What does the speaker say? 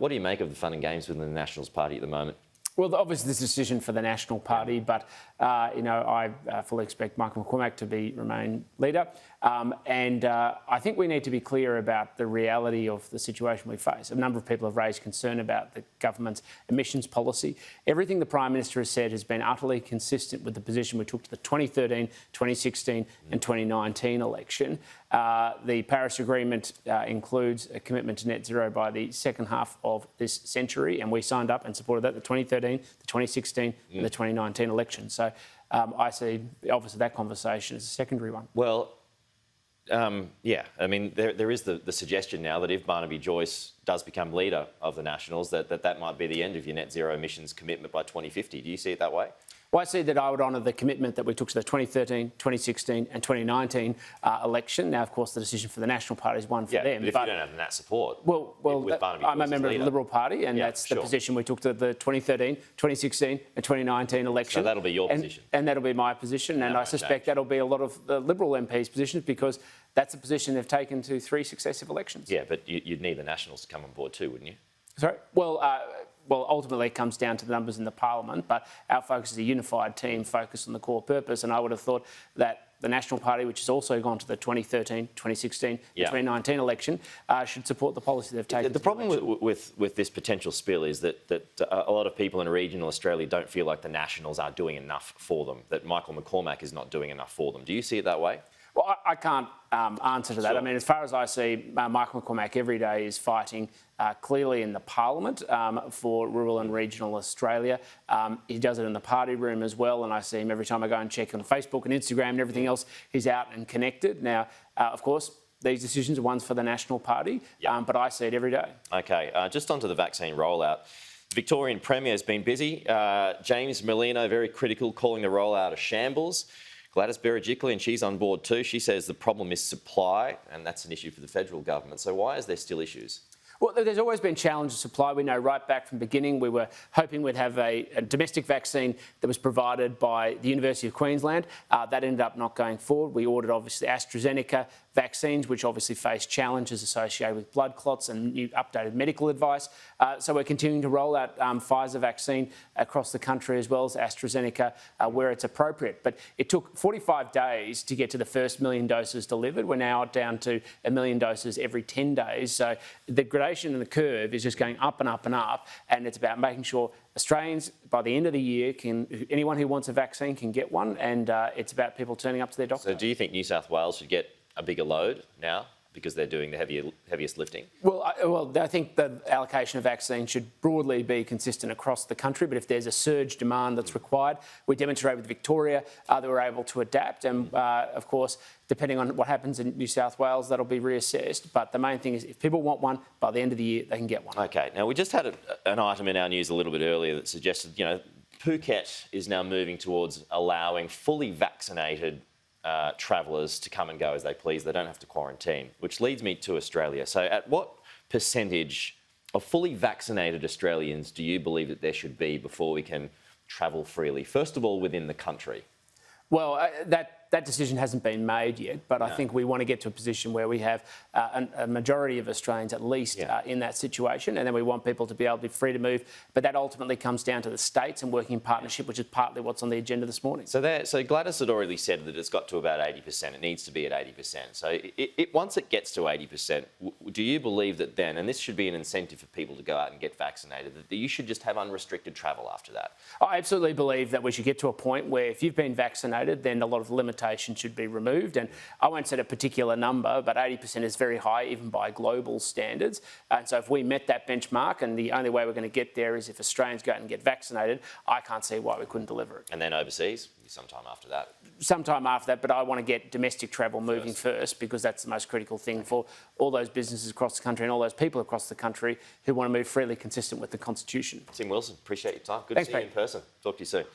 What do you make of the fun and games within the Nationals Party at the moment? Well, obviously, this decision for the National Party, but I fully expect Michael McCormack to remain leader, and I think we need to be clear about the reality of the situation we face. A number of people have raised concern about the government's emissions policy. Everything the Prime Minister has said has been utterly consistent with the position we took to the 2013, 2016 and 2019 election. The Paris Agreement includes a commitment to net zero by the second half of this century, and we signed up and supported that, the 2013, the 2016 and the 2019 election. So I see, obviously, that conversation as a secondary one. Well, yeah, I mean, there is the suggestion now that if Barnaby Joyce does become leader of the Nationals, that might be the end of your net zero emissions commitment by 2050. Do you see it that way? Well, I see that I would honour the commitment that we took to the 2013, 2016 and 2019 election. Now, of course, the decision for the National Party is one for them. But if you don't have that support, well, I'm a member of the Liberal Party, and that's the sure. position we took to the 2013, 2016 and 2019 election. So that'll be your position. And that'll be my position, and I suspect that'll be a lot of the Liberal MPs' positions, because that's a position they've taken to 3 successive elections. Yeah, but you'd need the Nationals to come on board too, wouldn't you? Sorry? Well, ultimately it comes down to the numbers in the parliament, but our focus is a unified team focused on the core purpose, and I would have thought that the National Party, which has also gone to the 2013, 2016 and 2019 election, should support the policy they've taken. The problem with this potential spill is that a lot of people in regional Australia don't feel like the Nationals are doing enough for them, that Michael McCormack is not doing enough for them. Do you see it that way? Well, I can't answer to that. Sure. I mean, as far as I see, Michael McCormack every day is fighting clearly in the parliament for rural and regional Australia. He does it in the party room as well, and I see him every time I go and check on Facebook and Instagram and everything else. He's out and connected. Now, of course, these decisions are ones for the National Party, but I see it every day. OK, just onto the vaccine rollout. The Victorian Premier has been busy. James Merlino, very critical, calling the rollout a shambles. Gladys Berejiklian, and she's on board too. She says the problem is supply, and that's an issue for the federal government. So why is there still issues? Well, there's always been challenges of supply. We know right back from the beginning we were hoping we'd have a domestic vaccine that was provided by the University of Queensland. That ended up not going forward. We ordered, obviously, AstraZeneca vaccines, which obviously face challenges associated with blood clots and new updated medical advice. So we're continuing to roll out Pfizer vaccine across the country, as well as AstraZeneca where it's appropriate. But it took 45 days to get to the first 1 million doses delivered. We're now down to 1 million doses every 10 days. So the gradation in the curve is just going up and up and up, and it's about making sure Australians, by the end of the year, anyone who wants a vaccine can get one, and it's about people turning up to their doctor. So do you think New South Wales should get a bigger load now because they're doing the heaviest lifting? Well, I think the allocation of vaccine should broadly be consistent across the country, but if there's a surge demand that's required, we demonstrate with Victoria that we're able to adapt, and of course, depending on what happens in New South Wales, that'll be reassessed. But the main thing is, if people want one, by the end of the year, they can get one. OK. Now, we just had an item in our news a little bit earlier that suggested, Phuket is now moving towards allowing fully vaccinated travellers to come and go as they please. They don't have to quarantine, which leads me to Australia. So at what percentage of fully vaccinated Australians do you believe that there should be before we can travel freely? First of all, within the country. Well, that decision hasn't been made yet, but I think we want to get to a position where we have a majority of Australians at least in that situation, and then we want people to be able to be free to move. But that ultimately comes down to the states and working in partnership, which is partly what's on the agenda this morning. So Gladys had already said that it's got to about 80%. It needs to be at 80%. So once it gets to 80%, do you believe that then, and this should be an incentive for people to go out and get vaccinated, that you should just have unrestricted travel after that? I absolutely believe that we should get to a point where if you've been vaccinated, then a lot of limitations should be removed. And I won't set a particular number, but 80% is very high, even by global standards. And so if we met that benchmark, and the only way we're going to get there is if Australians go out and get vaccinated, I can't see why we couldn't deliver it. And then overseas, sometime after that? Sometime after that, but I want to get domestic travel moving first, because that's the most critical thing for all those businesses across the country and all those people across the country who want to move freely consistent with the Constitution. Tim Wilson, appreciate your time. Good to see you in person. Talk to you soon.